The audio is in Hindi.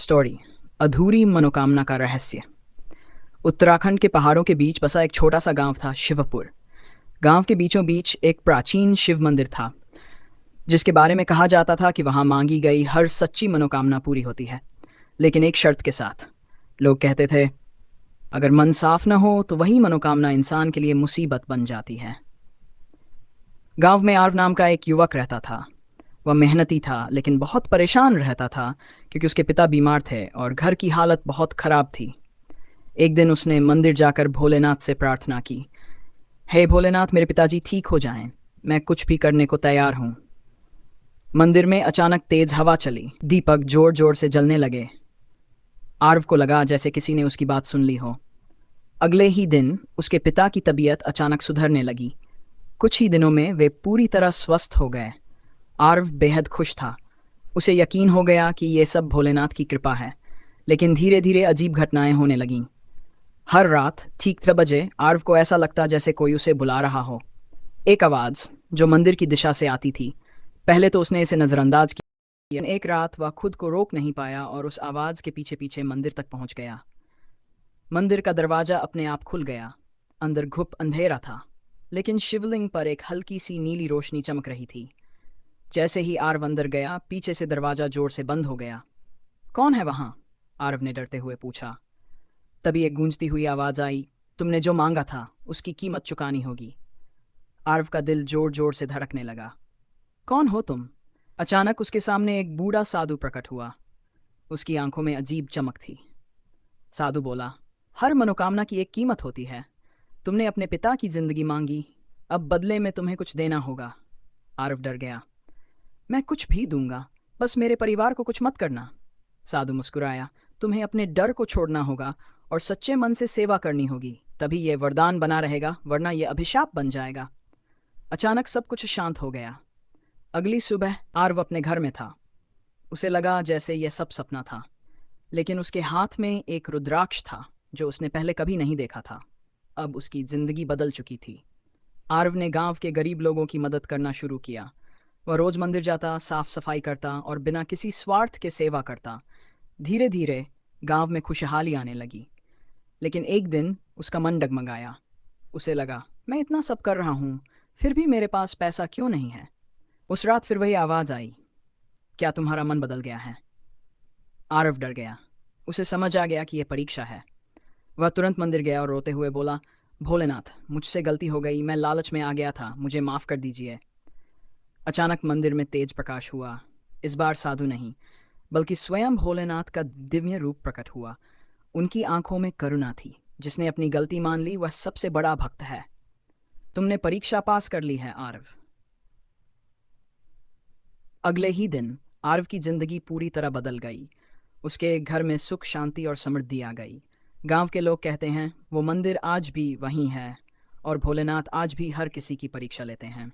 स्टोरी। अधूरी मनोकामना का रहस्य। उत्तराखंड के पहाड़ों के बीच बसा एक छोटा सा गांव था, शिवपुर। गांव के बीचों बीच एक प्राचीन शिव मंदिर था, जिसके बारे में कहा जाता था कि वहां मांगी गई हर सच्ची मनोकामना पूरी होती है, लेकिन एक शर्त के साथ। लोग कहते थे, अगर मन साफ न हो तो वही मनोकामना इंसान के लिए मुसीबत बन जाती है। गांव में आर्व नाम का एक युवक रहता था। वह मेहनती था, लेकिन बहुत परेशान रहता था, क्योंकि उसके पिता बीमार थे और घर की हालत बहुत खराब थी। एक दिन उसने मंदिर जाकर भोलेनाथ से प्रार्थना की, हे भोलेनाथ, मेरे पिताजी ठीक हो जाएं, मैं कुछ भी करने को तैयार हूँ। मंदिर में अचानक तेज हवा चली, दीपक जोर जोर से जलने लगे। आर्व को लगा जैसे किसी ने उसकी बात सुन ली हो। अगले ही दिन उसके पिता की तबीयत अचानक सुधरने लगी। कुछ ही दिनों में वे पूरी तरह स्वस्थ हो गए। आर्व बेहद खुश था। उसे यकीन हो गया कि ये सब भोलेनाथ की कृपा है। लेकिन धीरे धीरे अजीब घटनाएं होने लगीं। हर रात ठीक 3 बजे आर्व को ऐसा लगता जैसे कोई उसे बुला रहा हो। एक आवाज़ जो मंदिर की दिशा से आती थी। पहले तो उसने इसे नज़रअंदाज किया। एक रात वह खुद को रोक नहीं पाया और उस आवाज़ के पीछे पीछे मंदिर तक पहुंच गया। मंदिर का दरवाज़ा अपने आप खुल गया। अंदर घुप अंधेरा था, लेकिन शिवलिंग पर एक हल्की सी नीली रोशनी चमक रही थी। जैसे ही आर्व अंदर गया, पीछे से दरवाज़ा जोर से बंद हो गया। कौन है वहाँ? आर्व ने डरते हुए पूछा। तभी एक गूंजती हुई आवाज़ आई, तुमने जो मांगा था उसकी कीमत चुकानी होगी। आर्व का दिल जोर जोर से धड़कने लगा। कौन हो तुम? अचानक उसके सामने एक बूढ़ा साधु प्रकट हुआ। उसकी आंखों में अजीब चमक थी। साधु बोला, हर मनोकामना की एक कीमत होती है। तुमने अपने पिता की जिंदगी मांगी, अब बदले में तुम्हें कुछ देना होगा। आर्व डर गया। मैं कुछ भी दूंगा, बस मेरे परिवार को कुछ मत करना। साधु मुस्कुराया, तुम्हें अपने डर को छोड़ना होगा और सच्चे मन से सेवा करनी होगी, तभी यह वरदान बना रहेगा, वरना यह अभिशाप बन जाएगा। अचानक सब कुछ शांत हो गया। अगली सुबह आर्व अपने घर में था। उसे लगा जैसे यह सब सपना था, लेकिन उसके हाथ में एक रुद्राक्ष था जो उसने पहले कभी नहीं देखा था। अब उसकी जिंदगी बदल चुकी थी। आर्व ने गांव के गरीब लोगों की मदद करना शुरू किया। वह रोज मंदिर जाता, साफ सफाई करता और बिना किसी स्वार्थ के सेवा करता। धीरे धीरे गांव में खुशहाली आने लगी। लेकिन एक दिन उसका मन डगमगाया। उसे लगा, मैं इतना सब कर रहा हूँ, फिर भी मेरे पास पैसा क्यों नहीं है। उस रात फिर वही आवाज़ आई, क्या तुम्हारा मन बदल गया है? आरव डर गया। उसे समझ आ गया कि यह परीक्षा है। वह तुरंत मंदिर गया और रोते हुए बोला, भोलेनाथ, मुझसे गलती हो गई, मैं लालच में आ गया था, मुझे माफ़ कर दीजिए। अचानक मंदिर में तेज प्रकाश हुआ। इस बार साधु नहीं, बल्कि स्वयं भोलेनाथ का दिव्य रूप प्रकट हुआ। उनकी आंखों में करुणा थी। जिसने अपनी गलती मान ली वह सबसे बड़ा भक्त है। तुमने परीक्षा पास कर ली है, आरव। अगले ही दिन आरव की जिंदगी पूरी तरह बदल गई। उसके घर में सुख, शांति और समृद्धि आ गई। गांव के लोग कहते हैं वो मंदिर आज भी वहीं है और भोलेनाथ आज भी हर किसी की परीक्षा लेते हैं।